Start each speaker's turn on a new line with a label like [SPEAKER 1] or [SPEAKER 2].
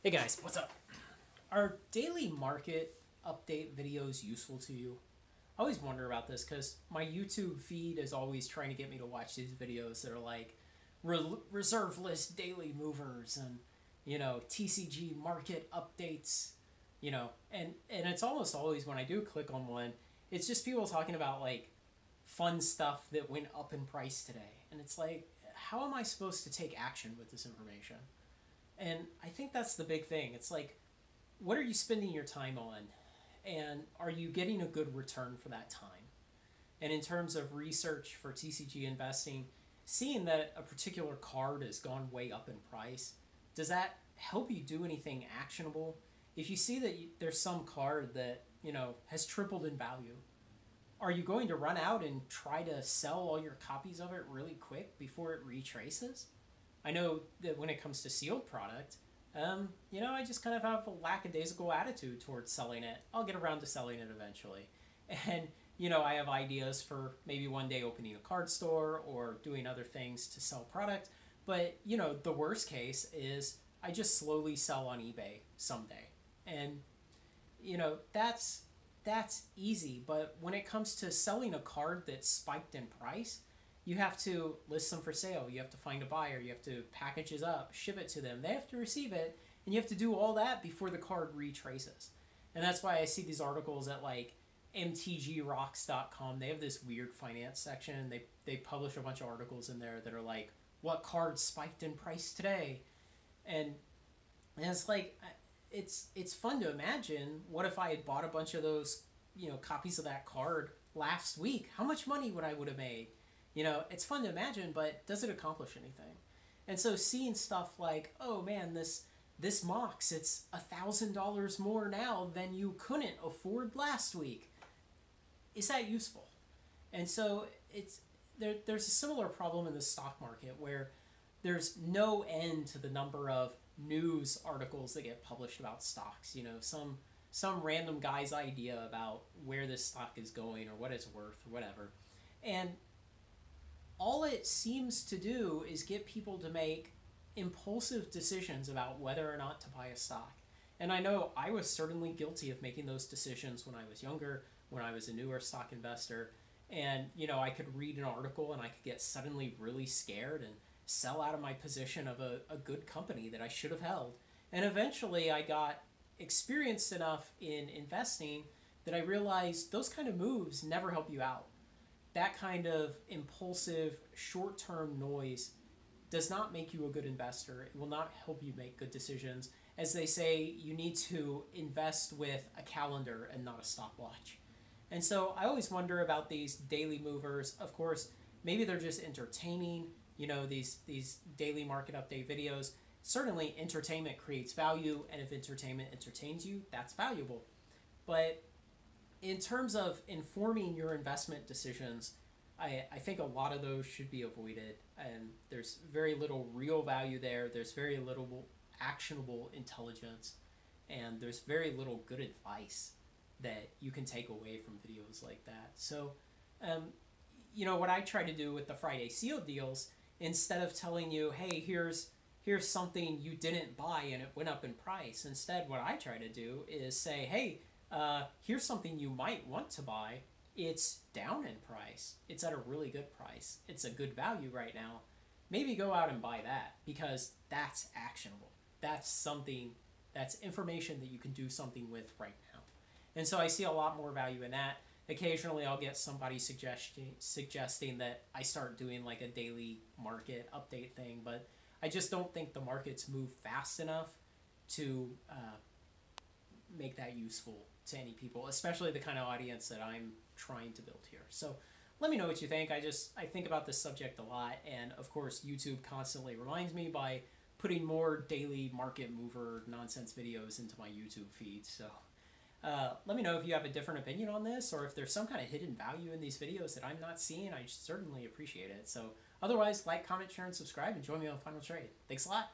[SPEAKER 1] Hey guys, what's up? Are daily market update videos useful to you? I always wonder about this because my YouTube feed is always trying to get me to watch these videos that are like reserve list daily movers and TCG market updates, and it's almost always when I do click on one, it's just people talking about like fun stuff that went up in price today, and it's like, how am I supposed to take action with this information? And I think that's the big thing. It's like, what are you spending your time on? And are you getting a good return for that time? And in terms of research for TCG investing, seeing that a particular card has gone way up in price, does that help you do anything actionable? If you see that there's some card that, has tripled in value, are you going to run out and try to sell all your copies of it really quick before it retraces? I know that when it comes to sealed product, I just kind of have a lackadaisical attitude towards selling it. I'll get around to selling it eventually. And, I have ideas for maybe one day opening a card store or doing other things to sell product. But, the worst case is I just slowly sell on eBay someday. And, that's easy. But when it comes to selling a card that's spiked in price, you have to list them for sale. You have to find a buyer. You have to package it up, ship it to them. They have to receive it, and you have to do all that before the card retraces. And that's why I see these articles at like mtgrocks.com. They have this weird finance section. They publish a bunch of articles in there that are like, what cards spiked in price today? And and it's like, it's fun to imagine. What if I had bought a bunch of those, copies of that card last week? How much money would have made? It's fun to imagine, but does it accomplish anything? And so seeing stuff like, oh man, this Mox, it's $1,000 more now than you couldn't afford last week. Is that useful? And so there's a similar problem in the stock market where there's no end to the number of news articles that get published about stocks. Some random guy's idea about where this stock is going or what it's worth or whatever. And all it seems to do is get people to make impulsive decisions about whether or not to buy a stock. And I know I was certainly guilty of making those decisions when I was younger, when I was a newer stock investor. And, I could read an article and I could get suddenly really scared and sell out of my position of a good company that I should have held. And eventually I got experienced enough in investing that I realized those kind of moves never help you out. That kind of impulsive, short term noise does not make you a good investor. It will not help you make good decisions. As they say, you need to invest with a calendar and not a stopwatch. And so I always wonder about these daily movers. Of course, maybe they're just entertaining, these daily market update videos. Certainly, entertainment creates value, and if entertainment entertains you, that's valuable. But in terms of informing your investment decisions, I think a lot of those should be avoided. And there's very little real value there. There's very little actionable intelligence. And there's very little good advice that you can take away from videos like that. So, what I try to do with the Friday Seal deals, instead of telling you, hey, here's something you didn't buy and it went up in price. Instead, what I try to do is say, hey, here's something you might want to buy. It's down in price. It's at a really good price. It's a good value right now. Maybe go out and buy that because that's actionable. That's something, that's information that you can do something with right now. And so I see a lot more value in that. Occasionally I'll get somebody suggesting that I start doing like a daily market update thing, but I just don't think the markets move fast enough to make that useful to any people, especially the kind of audience that I'm trying to build here. So let me know what you think. I think about this subject a lot, and of course YouTube constantly reminds me by putting more daily market mover nonsense videos into my YouTube feed. So let me know if you have a different opinion on this, or if there's some kind of hidden value in these videos that I'm not seeing. I certainly appreciate it. So otherwise, like, comment, share, and subscribe, and join me on Final Trade. Thanks a lot.